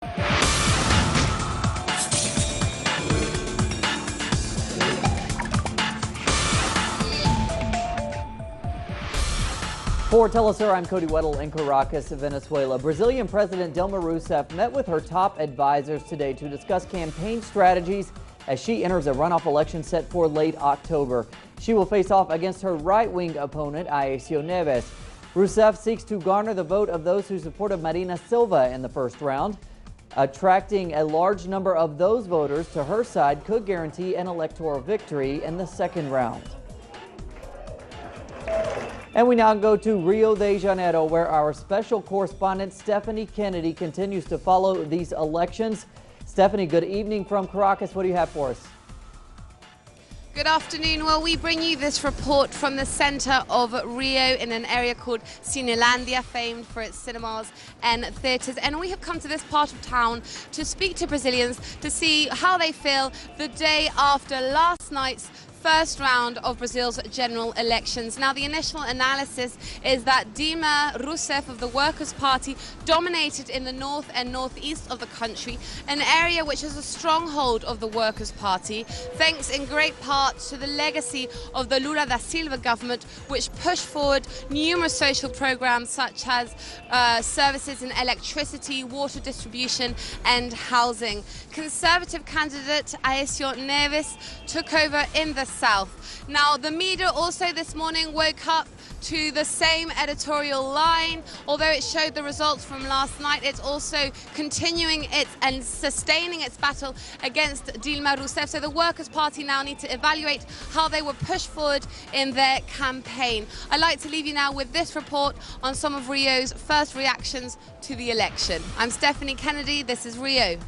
For Telesur, I'm Cody Weddle in Caracas, Venezuela. Brazilian President Dilma Rousseff met with her top advisors today to discuss campaign strategies as she enters a runoff election set for late October. She will face off against her right-wing opponent, Aécio Neves. Rousseff seeks to garner the vote of those who supported Marina Silva in the first round. Attracting a large number of those voters to her side could guarantee an electoral victory in the second round. And we now go to Rio de Janeiro, where our special correspondent Stephanie Kennedy continues to follow these elections. Stephanie, good evening from Caracas. What do you have for us? Good afternoon. Well, we bring you this report from the center of Rio in an area called Cinelandia, famed for its cinemas and theaters. And we have come to this part of town to speak to Brazilians to see how they feel the day after last night's first round of Brazil's general elections. Now, the initial analysis is that Dilma Rousseff of the Workers' Party dominated in the north and northeast of the country, an area which is a stronghold of the Workers' Party, thanks in great part to the legacy of the Lula da Silva government, which pushed forward numerous social programs such as services in electricity, water distribution and housing. Conservative candidate Aécio Neves took over in the south. Now, the media also this morning woke up to the same editorial line. Although it showed the results from last night, it's also continuing its and sustaining its battle against Dilma Rousseff. So the Workers' Party now need to evaluate how they were pushed forward in their campaign. I'd like to leave you now with this report on some of Rio's first reactions to the election. I'm Stephanie Kennedy. This is Rio.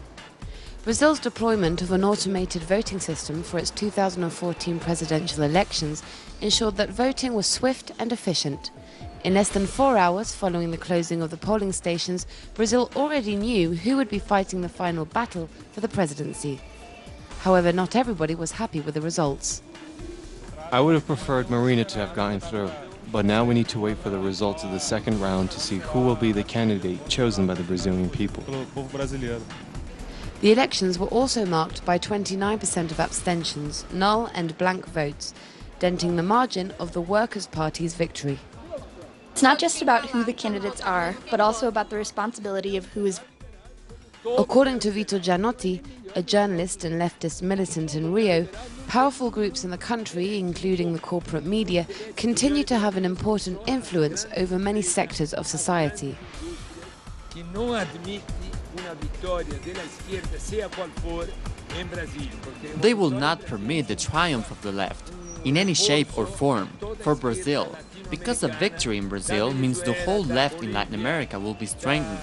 Brazil's deployment of an automated voting system for its 2014 presidential elections ensured that voting was swift and efficient. In less than 4 hours following the closing of the polling stations, Brazil already knew who would be fighting the final battle for the presidency. However, not everybody was happy with the results. I would have preferred Marina to have gotten through, but now we need to wait for the results of the second round to see who will be the candidate chosen by the Brazilian people. The elections were also marked by 29% of abstentions, null and blank votes, denting the margin of the Workers' Party's victory. It's not just about who the candidates are, but also about the responsibility of who is. According to Vito Gianotti, a journalist and leftist militant in Rio, powerful groups in the country, including the corporate media, continue to have an important influence over many sectors of society. They will not permit the triumph of the left, in any shape or form, for Brazil, because a victory in Brazil means the whole left in Latin America will be strengthened.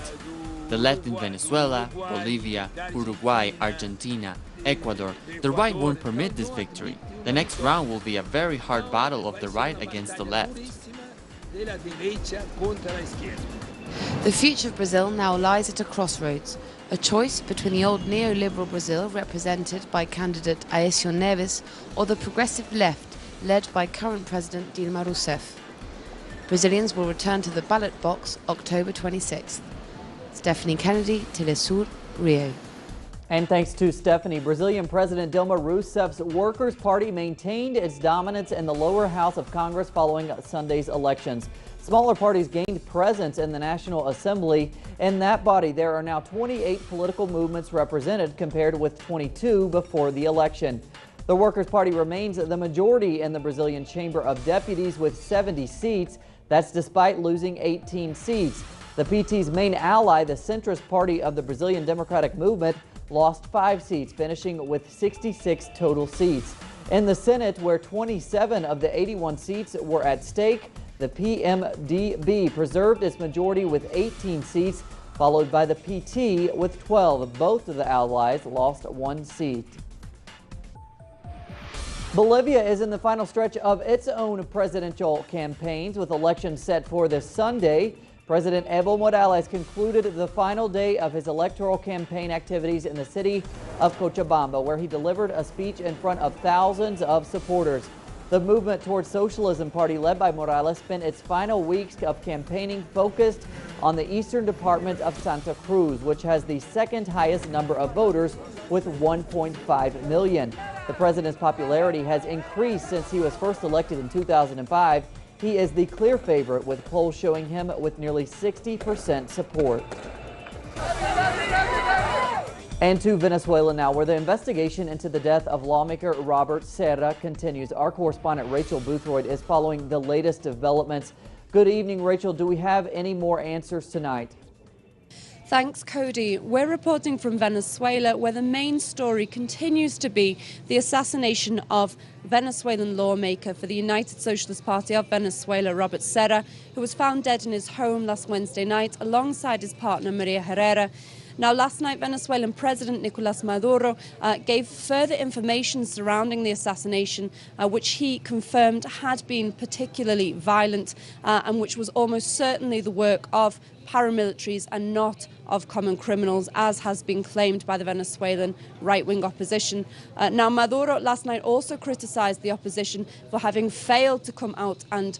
The left in Venezuela, Bolivia, Uruguay, Argentina, Ecuador, the right won't permit this victory. The next round will be a very hard battle of the right against the left. The future of Brazil now lies at a crossroads, a choice between the old neoliberal Brazil represented by candidate Aécio Neves or the progressive left led by current President Dilma Rousseff. Brazilians will return to the ballot box October 26th. Stephanie Kennedy, Telesur, Rio. And thanks to Stephanie, Brazilian President Dilma Rousseff's Workers' Party maintained its dominance in the lower house of Congress following Sunday's elections. Smaller parties gained presence in the National Assembly. In that body, there are now 28 political movements represented compared with 22 before the election. The Workers' Party remains the majority in the Brazilian Chamber of Deputies with 70 seats. That's despite losing 18 seats. The PT's main ally, the centrist party of the Brazilian Democratic Movement, lost 5 seats, finishing with 66 total seats. In the Senate, where 27 of the 81 seats were at stake, the PMDB preserved its majority with 18 seats, followed by the PT with 12. Both of the allies lost 1 seat. Bolivia is in the final stretch of its own presidential campaigns, with elections set for this Sunday. President Evo Morales concluded the final day of his electoral campaign activities in the city of Cochabamba, where he delivered a speech in front of thousands of supporters. The Movement Towards Socialism party, led by Morales, spent its final weeks of campaigning focused on the eastern department of Santa Cruz, which has the second highest number of voters with 1.5 million. The president's popularity has increased since he was first elected in 2005. He is the clear favorite, with polls showing him with nearly 60% support. And to Venezuela now, where the investigation into the death of lawmaker Robert Serra continues. Our correspondent Rachel Boothroyd is following the latest developments. Good evening, Rachel. Do we have any more answers tonight? Thanks, Cody. We're reporting from Venezuela, where the main story continues to be the assassination of Venezuelan lawmaker for the United Socialist Party of Venezuela, Robert Serra, who was found dead in his home last Wednesday night alongside his partner Maria Herrera. Now, last night, Venezuelan President Nicolás Maduro gave further information surrounding the assassination, which he confirmed had been particularly violent and which was almost certainly the work of paramilitaries and not of common criminals, as has been claimed by the Venezuelan right-wing opposition. Now, Maduro last night also criticised the opposition for having failed to come out and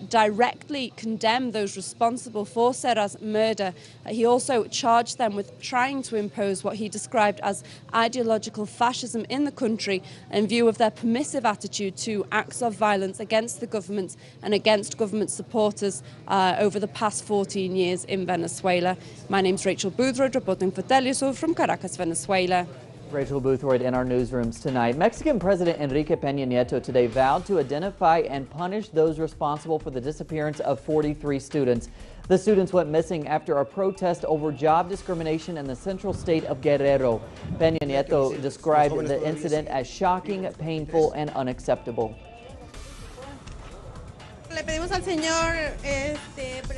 directly condemn those responsible for Serra's murder. He also charged them with trying to impose what he described as ideological fascism in the country in view of their permissive attitude to acts of violence against the government and against government supporters over the past 14 years in Venezuela. My name's Rachel Boothroyd, reporting for Telesur from Caracas, Venezuela. Rachel Boothroyd in our newsrooms tonight. Mexican President Enrique Peña Nieto today vowed to identify and punish those responsible for the disappearance of 43 students. The students went missing after a protest over job discrimination in the central state of Guerrero. Peña Nieto described the incident as shocking, painful, and unacceptable.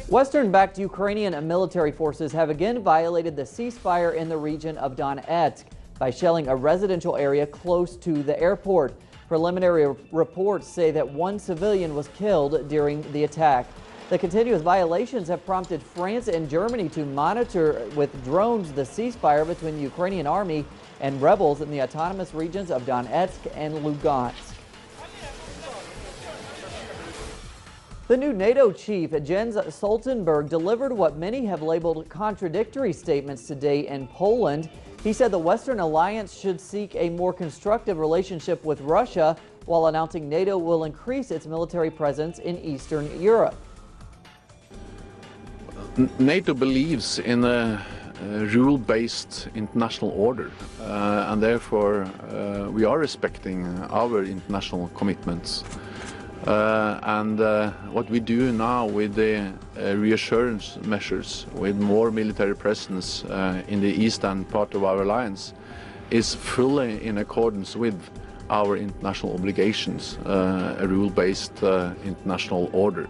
Western-backed Ukrainian military forces have again violated the ceasefire in the region of Donetsk by shelling a residential area close to the airport. Preliminary reports say that one civilian was killed during the attack. The continuous violations have prompted France and Germany to monitor with drones the ceasefire between the Ukrainian army and rebels in the autonomous regions of Donetsk and Lugansk. The new NATO chief, Jens Stoltenberg, delivered what many have labeled contradictory statements today in Poland. He said the Western alliance should seek a more constructive relationship with Russia, while announcing NATO will increase its military presence in Eastern Europe. NATO believes in a rule-based international order, and therefore we are respecting our international commitments. What we do now with the reassurance measures, with more military presence in the eastern part of our alliance, is fully in accordance with our international obligations, a rule-based international order.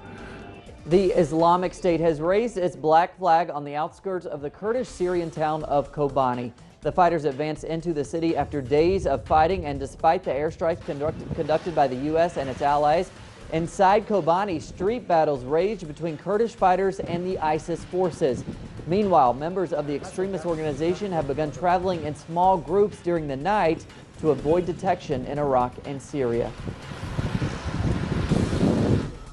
The Islamic State has raised its black flag on the outskirts of the Kurdish Syrian town of Kobani. The fighters advanced into the city after days of fighting, and despite the airstrikes conducted by the U.S. and its allies, inside Kobani, street battles raged between Kurdish fighters and the ISIS forces. Meanwhile, members of the extremist organization have begun traveling in small groups during the night to avoid detection in Iraq and Syria.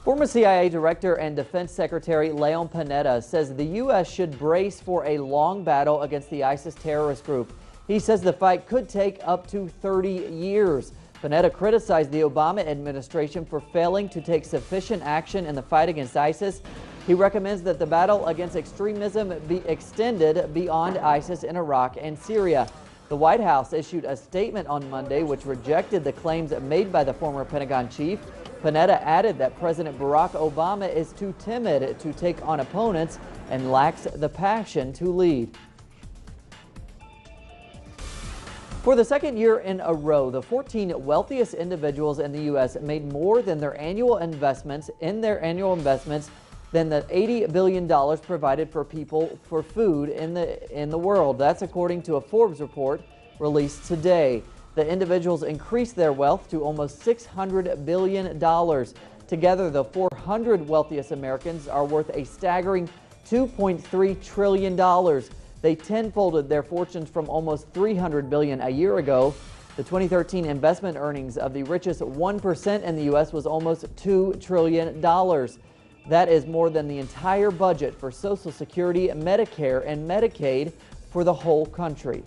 Former CIA Director and Defense Secretary Leon Panetta says the U.S. should brace for a long battle against the ISIS terrorist group. He says the fight could take up to 30 years. Panetta criticized the Obama administration for failing to take sufficient action in the fight against ISIS. He recommends that the battle against extremism be extended beyond ISIS in Iraq and Syria. The White House issued a statement on Monday which rejected the claims made by the former Pentagon chief. Panetta added that President Barack Obama is too timid to take on opponents and lacks the passion to lead. For the second year in a row, the 14 wealthiest individuals in the U.S. made more than their annual investments than the $80 billion provided for people for food in the world. That's according to a Forbes report released today. The individuals increased their wealth to almost $600 billion. Together, the 400 wealthiest Americans are worth a staggering $2.3 trillion. They tenfolded their fortunes from almost $300 billion a year ago. The 2013 investment earnings of the richest 1% in the U.S. was almost $2 trillion. That is more than the entire budget for Social Security, Medicare, and Medicaid for the whole country.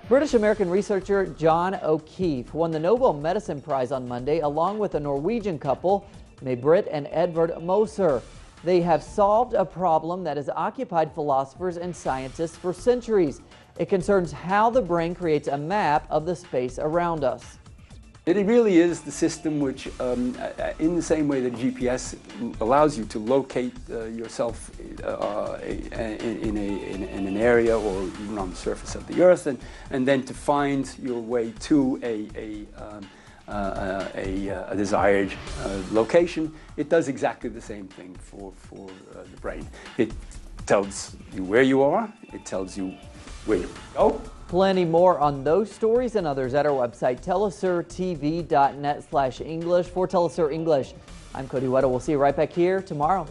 British-American researcher John O'Keefe won the Nobel Medicine Prize on Monday, along with a Norwegian couple, May-Britt and Edvard Moser. They have solved a problem that has occupied philosophers and scientists for centuries. It concerns how the brain creates a map of the space around us. It really is the system which, in the same way that GPS allows you to locate yourself in an area or even on the surface of the Earth, and then to find your way to a desired location, it does exactly the same thing for the brain. It tells you where you are, it tells you where you go. Plenty more on those stories and others at our website, telesurtv.net/English. For Telesur English, I'm Cody Weddle. We'll see you right back here tomorrow.